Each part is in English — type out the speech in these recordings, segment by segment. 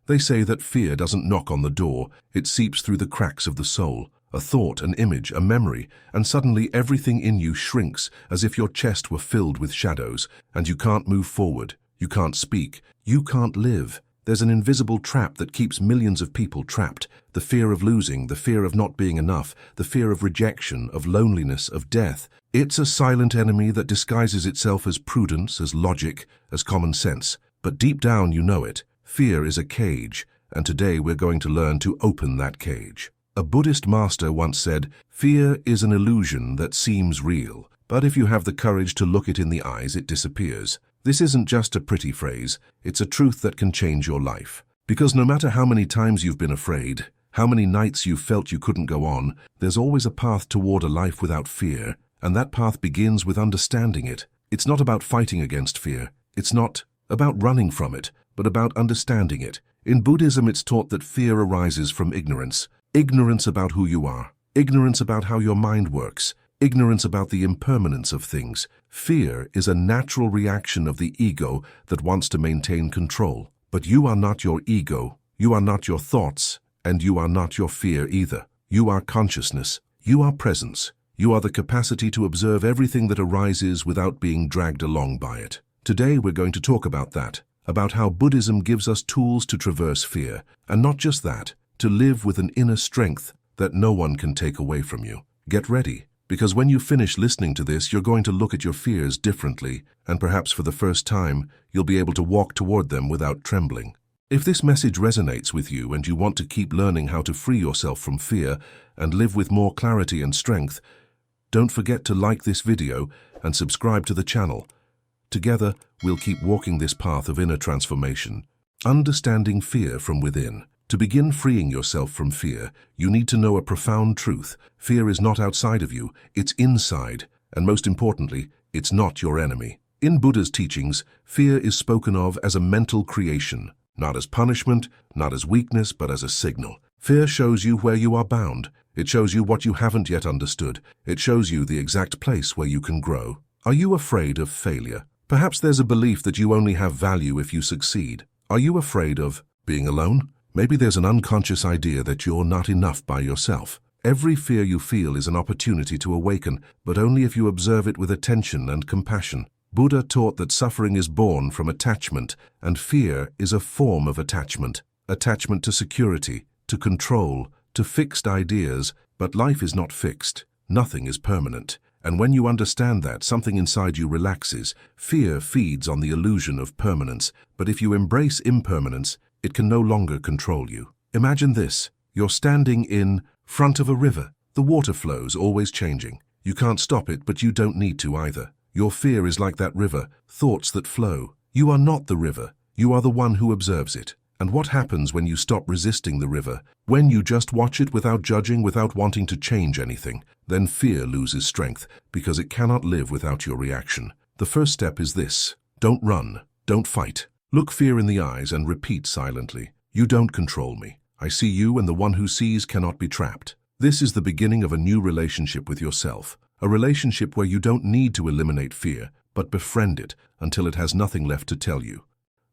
They say that fear doesn't knock on the door, it seeps through the cracks of the soul. A thought, an image, a memory, and suddenly everything in you shrinks as if your chest were filled with shadows, and you can't move forward, you can't speak, you can't live. There's an invisible trap that keeps millions of people trapped. The fear of losing, the fear of not being enough, the fear of rejection, of loneliness, of death. It's a silent enemy that disguises itself as prudence, as logic, as common sense. But deep down you know it. Fear is a cage, and today we're going to learn to open that cage. A Buddhist master once said, "Fear is an illusion that seems real, but if you have the courage to look it in the eyes, it disappears." This isn't just a pretty phrase, it's a truth that can change your life. Because no matter how many times you've been afraid, how many nights you've felt you couldn't go on, there's always a path toward a life without fear, and that path begins with understanding it. It's not about fighting against fear. It's not about running from it, but about understanding it. In Buddhism, it's taught that fear arises from ignorance. Ignorance about who you are, ignorance about how your mind works, ignorance about the impermanence of things. Fear is a natural reaction of the ego that wants to maintain control. But you are not your ego, you are not your thoughts, and you are not your fear either. You are consciousness, you are presence, you are the capacity to observe everything that arises without being dragged along by it. Today we're going to talk about that, about how Buddhism gives us tools to traverse fear, and not just that, to live with an inner strength that no one can take away from you. Get ready, because when you finish listening to this, you're going to look at your fears differently, and perhaps for the first time, you'll be able to walk toward them without trembling. If this message resonates with you and you want to keep learning how to free yourself from fear and live with more clarity and strength, don't forget to like this video and subscribe to the channel. Together, we'll keep walking this path of inner transformation, understanding fear from within. To begin freeing yourself from fear, you need to know a profound truth. Fear is not outside of you, it's inside, and most importantly, it's not your enemy. In Buddha's teachings, fear is spoken of as a mental creation, not as punishment, not as weakness, but as a signal. Fear shows you where you are bound. It shows you what you haven't yet understood. It shows you the exact place where you can grow. Are you afraid of failure? Perhaps there's a belief that you only have value if you succeed. Are you afraid of being alone? Maybe there's an unconscious idea that you're not enough by yourself. Every fear you feel is an opportunity to awaken, but only if you observe it with attention and compassion. Buddha taught that suffering is born from attachment, and fear is a form of attachment. Attachment to security, to control, to fixed ideas, but life is not fixed. Nothing is permanent. And when you understand that, something inside you relaxes. Fear feeds on the illusion of permanence, but if you embrace impermanence, it can no longer control you. Imagine this. You're standing in front of a river. The water flows, always changing. You can't stop it, but you don't need to either. Your fear is like that river, thoughts that flow. You are not the river. You are the one who observes it. And what happens when you stop resisting the river? When you just watch it without judging, without wanting to change anything, then fear loses strength because it cannot live without your reaction. The first step is this. Don't run. Don't fight. Look fear in the eyes and repeat silently, "You don't control me. I see you, and the one who sees cannot be trapped." This is the beginning of a new relationship with yourself, a relationship where you don't need to eliminate fear, but befriend it until it has nothing left to tell you.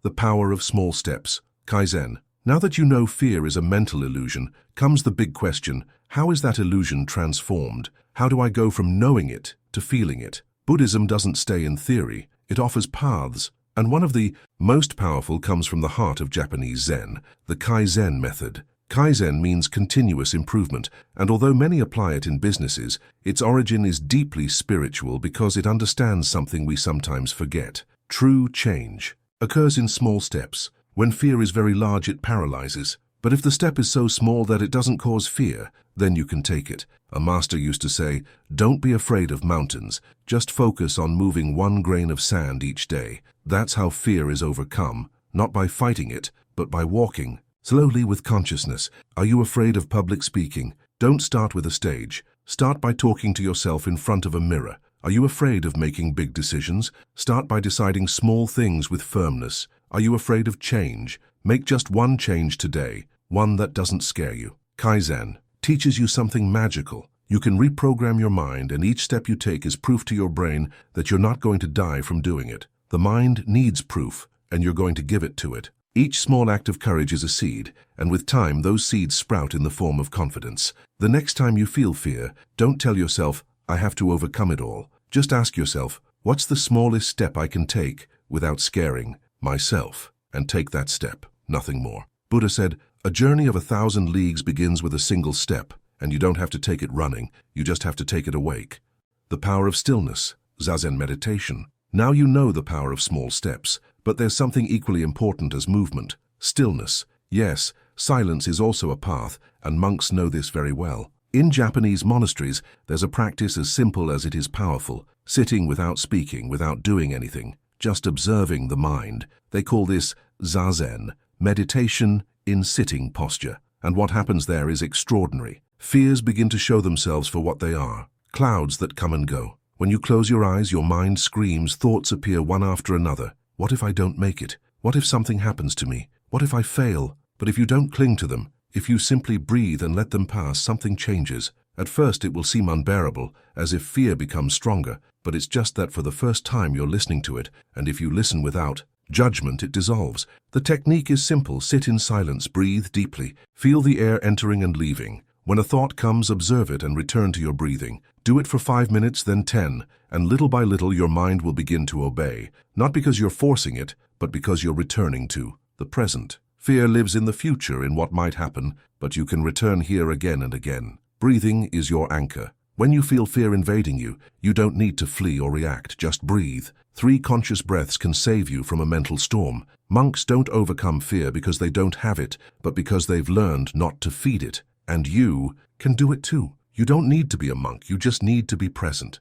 The power of small steps. Kaizen. Now that you know fear is a mental illusion, comes the big question, how is that illusion transformed? How do I go from knowing it to feeling it? Buddhism doesn't stay in theory, it offers paths. And one of the most powerful comes from the heart of Japanese Zen, the Kaizen method. Kaizen means continuous improvement, and although many apply it in businesses, its origin is deeply spiritual because it understands something we sometimes forget. True change occurs in small steps. When fear is very large, it paralyzes. But if the step is so small that it doesn't cause fear, then you can take it. A master used to say, "Don't be afraid of mountains. Just focus on moving one grain of sand each day." That's how fear is overcome, not by fighting it, but by walking slowly with consciousness. Are you afraid of public speaking? Don't start with a stage. Start by talking to yourself in front of a mirror. Are you afraid of making big decisions? Start by deciding small things with firmness. Are you afraid of change? Make just one change today, one that doesn't scare you. Kaizen teaches you something magical. You can reprogram your mind, and each step you take is proof to your brain that you're not going to die from doing it. The mind needs proof, and you're going to give it to it. Each small act of courage is a seed, and with time those seeds sprout in the form of confidence. The next time you feel fear, don't tell yourself, I have to overcome it all. Just ask yourself, what's the smallest step I can take without scaring myself? And take that step, nothing more. Buddha said, a journey of 1,000 leagues begins with a single step, and you don't have to take it running, you just have to take it awake. The power of stillness, Zazen meditation. Now you know the power of small steps, but there's something equally important as movement, stillness. Yes, silence is also a path, and monks know this very well. In Japanese monasteries, there's a practice as simple as it is powerful, sitting without speaking, without doing anything, just observing the mind. They call this Zazen, meditation in sitting posture. And what happens there is extraordinary. Fears begin to show themselves for what they are, clouds that come and go. When you close your eyes, your mind screams, thoughts appear one after another. What if I don't make it? What if something happens to me? What if I fail? But if you don't cling to them, if you simply breathe and let them pass, something changes. At first it will seem unbearable, as if fear becomes stronger, but it's just that for the first time you're listening to it, and if you listen without judgment, it dissolves. The technique is simple. Sit in silence, breathe deeply, feel the air entering and leaving. When a thought comes, observe it and return to your breathing. Do it for 5 minutes, then 10, and little by little your mind will begin to obey, not because you're forcing it, but because you're returning to the present. Fear lives in the future, in what might happen, but you can return here again and again. Breathing is your anchor. When you feel fear invading you, you don't need to flee or react, just breathe. 3 conscious breaths can save you from a mental storm. Monks don't overcome fear because they don't have it, but because they've learned not to feed it. And you can do it too. You don't need to be a monk, you just need to be present.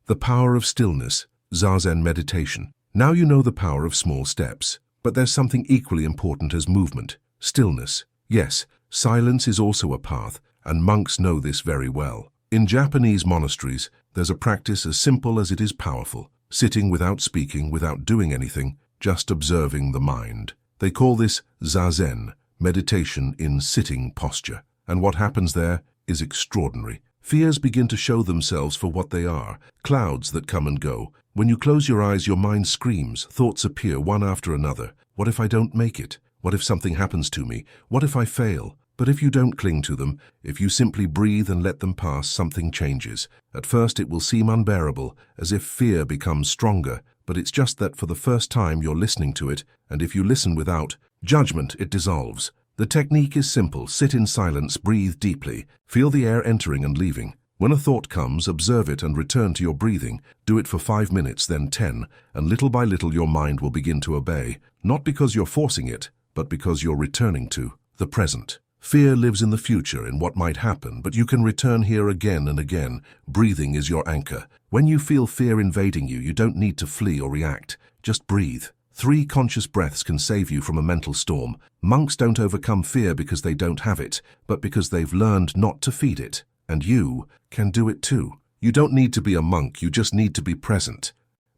The power of stillness, Zazen meditation. Now you know the power of small steps, but there's something equally important as movement, stillness. Yes, silence is also a path, and monks know this very well. In Japanese monasteries, there's a practice as simple as it is powerful, sitting without speaking, without doing anything, just observing the mind. They call this Zazen, meditation in sitting posture. And what happens there is extraordinary. Fears begin to show themselves for what they are, clouds that come and go. When you close your eyes, your mind screams, thoughts appear one after another. What if I don't make it? What if something happens to me? What if I fail? But if you don't cling to them, if you simply breathe and let them pass, something changes. At first it will seem unbearable, as if fear becomes stronger, but it's just that for the first time you're listening to it, and if you listen without judgment, it dissolves. The technique is simple. Sit in silence, breathe deeply, feel the air entering and leaving. When a thought comes, observe it and return to your breathing. Do it for 5 minutes, then 10, and little by little your mind will begin to obey, not because you're forcing it, but because you're returning to the present. Fear lives in the future, in what might happen, but you can return here again and again. Breathing is your anchor. When you feel fear invading you, you don't need to flee or react. Just breathe. 3 conscious breaths can save you from a mental storm. Monks don't overcome fear because they don't have it, but because they've learned not to feed it. And you can do it too. You don't need to be a monk, you just need to be present.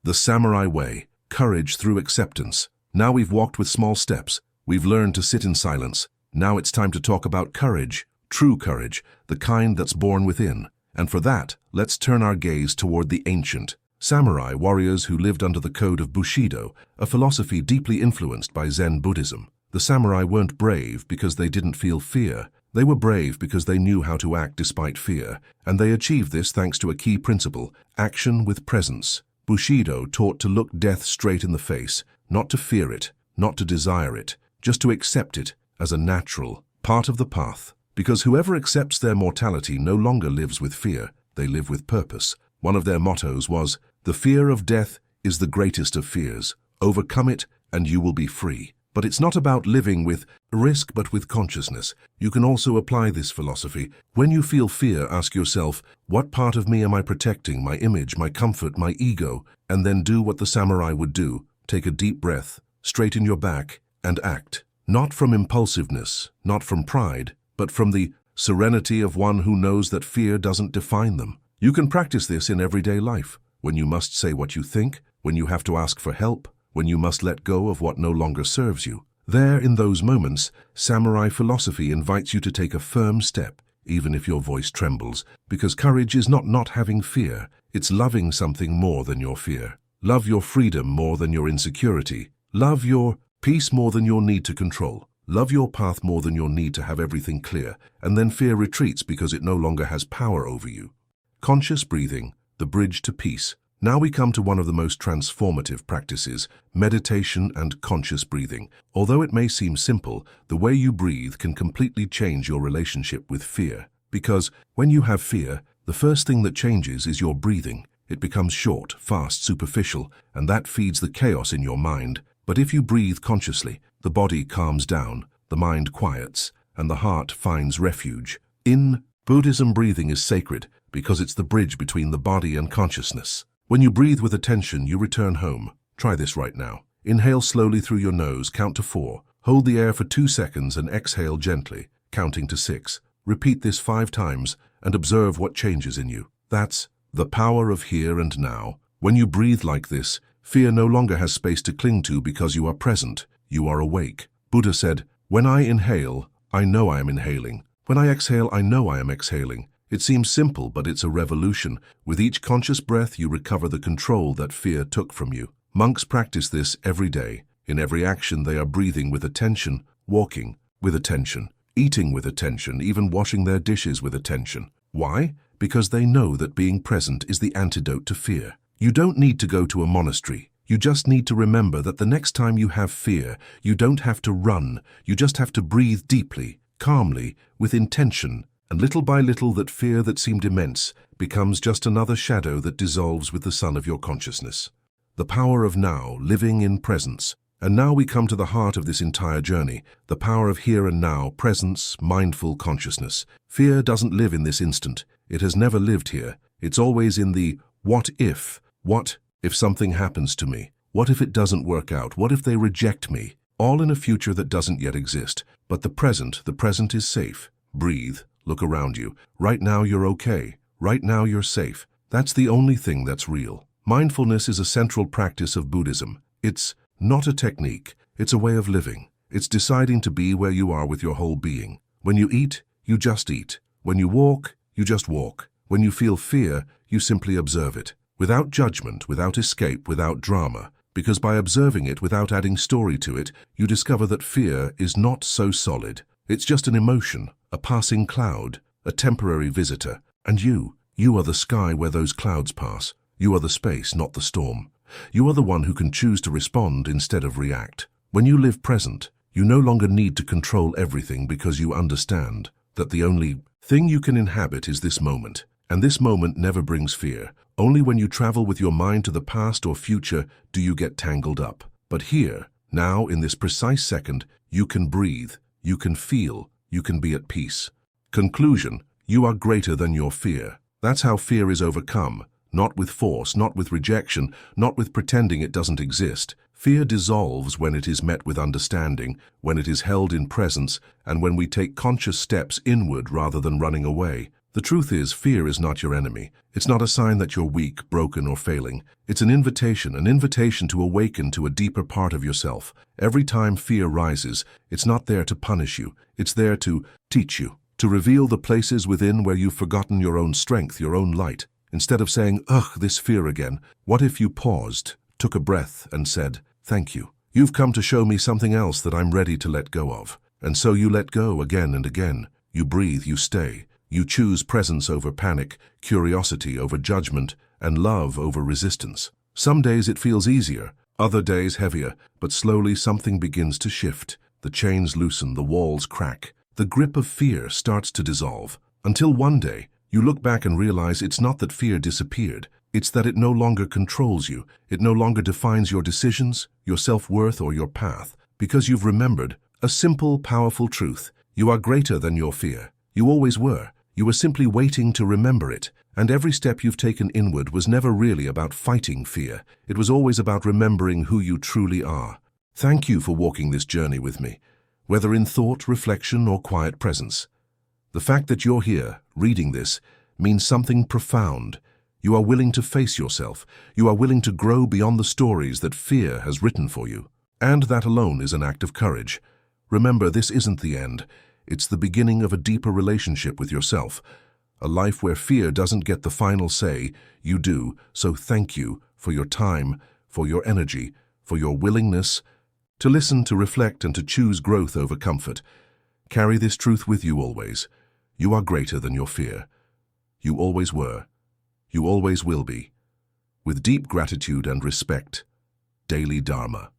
The samurai way, courage through acceptance. Now we've walked with small steps. We've learned to sit in silence. Now it's time to talk about courage, true courage, the kind that's born within. And for that, let's turn our gaze toward the ancient samurai warriors who lived under the code of Bushido, a philosophy deeply influenced by Zen Buddhism. The samurai weren't brave because they didn't feel fear. They were brave because they knew how to act despite fear, and they achieved this thanks to a key principle, action with presence. Bushido taught to look death straight in the face, not to fear it, not to desire it, just to accept it as a natural part of the path. Because whoever accepts their mortality no longer lives with fear, they live with purpose. One of their mottos was, "The fear of death is the greatest of fears. Overcome it and you will be free." But it's not about living with risk but with consciousness. You can also apply this philosophy. When you feel fear, ask yourself, what part of me am I protecting? My image, my comfort, my ego? And then do what the samurai would do. Take a deep breath, straighten your back, and act. Not from impulsiveness, not from pride, but from the serenity of one who knows that fear doesn't define them. You can practice this in everyday life, when you must say what you think, when you have to ask for help, when you must let go of what no longer serves you. There, in those moments, samurai philosophy invites you to take a firm step, even if your voice trembles, because courage is not having fear, it's loving something more than your fear. Love your freedom more than your insecurity. Love your Peace more than your need to control. Love your path more than your need to have everything clear, and then fear retreats because it no longer has power over you. Conscious breathing, the bridge to peace. Now we come to one of the most transformative practices, meditation and conscious breathing. Although it may seem simple, the way you breathe can completely change your relationship with fear. Because when you have fear, the first thing that changes is your breathing. It becomes short, fast, superficial, and that feeds the chaos in your mind. But if you breathe consciously, the body calms down, the mind quiets, and the heart finds refuge. In Buddhism, breathing is sacred because it's the bridge between the body and consciousness. When you breathe with attention, you return home. Try this right now. Inhale slowly through your nose, count to 4. Hold the air for 2 seconds and exhale gently, counting to 6. Repeat this 5 times and observe what changes in you. That's the power of here and now. When you breathe like this, fear no longer has space to cling to because you are present, you are awake. Buddha said, "When I inhale, I know I am inhaling. When I exhale, I know I am exhaling." It seems simple, but it's a revolution. With each conscious breath, you recover the control that fear took from you. Monks practice this every day. In every action, they are breathing with attention, walking with attention, eating with attention, even washing their dishes with attention. Why? Because they know that being present is the antidote to fear. You don't need to go to a monastery. You just need to remember that the next time you have fear, you don't have to run. You just have to breathe deeply, calmly, with intention. And little by little, that fear that seemed immense becomes just another shadow that dissolves with the sun of your consciousness. The power of now, living in presence. And now we come to the heart of this entire journey, the power of here and now, presence, mindful consciousness. Fear doesn't live in this instant. It has never lived here. It's always in the what if. What if something happens to me? What if it doesn't work out? What if they reject me? All in a future that doesn't yet exist. But the present is safe. Breathe. Look around you. Right now you're okay. Right now you're safe. That's the only thing that's real. Mindfulness is a central practice of Buddhism. It's not a technique. It's a way of living. It's deciding to be where you are with your whole being. When you eat, you just eat. When you walk, you just walk. When you feel fear, you simply observe it. Without judgment, without escape, without drama. Because by observing it without adding story to it, you discover that fear is not so solid. It's just an emotion, a passing cloud, a temporary visitor. And you are the sky where those clouds pass. You are the space, not the storm. You are the one who can choose to respond instead of react. When you live present, you no longer need to control everything because you understand that the only thing you can inhabit is this moment. And this moment never brings fear. Only when you travel with your mind to the past or future do you get tangled up. But here, now, in this precise second, you can breathe, you can feel, you can be at peace. Conclusion: you are greater than your fear. That's how fear is overcome. Not with force, not with rejection, not with pretending it doesn't exist. Fear dissolves when it is met with understanding, when it is held in presence, and when we take conscious steps inward rather than running away. The truth is, fear is not your enemy. It's not a sign that you're weak, broken, or failing. It's an invitation to awaken to a deeper part of yourself. Every time fear rises, it's not there to punish you. It's there to teach you, to reveal the places within where you've forgotten your own strength, your own light. Instead of saying, "Ugh, this fear again," what if you paused, took a breath, and said, "Thank you. You've come to show me something else that I'm ready to let go of." And so you let go again and again. You breathe, you stay. You choose presence over panic, curiosity over judgment, and love over resistance. Some days it feels easier, other days heavier, but slowly something begins to shift. The chains loosen, the walls crack. The grip of fear starts to dissolve. Until one day, you look back and realize it's not that fear disappeared. It's that it no longer controls you. It no longer defines your decisions, your self-worth, or your path. Because you've remembered a simple, powerful truth. You are greater than your fear. You always were. You were simply waiting to remember it. And every step you've taken inward was never really about fighting fear. It was always about remembering who you truly are. Thank you for walking this journey with me, whether in thought, reflection, or quiet presence. The fact that you're here, reading this, means something profound. You are willing to face yourself. You are willing to grow beyond the stories that fear has written for you. And that alone is an act of courage. Remember, this isn't the end. It's the beginning of a deeper relationship with yourself. A life where fear doesn't get the final say, you do. So thank you for your time, for your energy, for your willingness To listen, to reflect, and to choose growth over comfort. Carry this truth with you always. You are greater than your fear. You always were. You always will be. With deep gratitude and respect, Daily Dharma.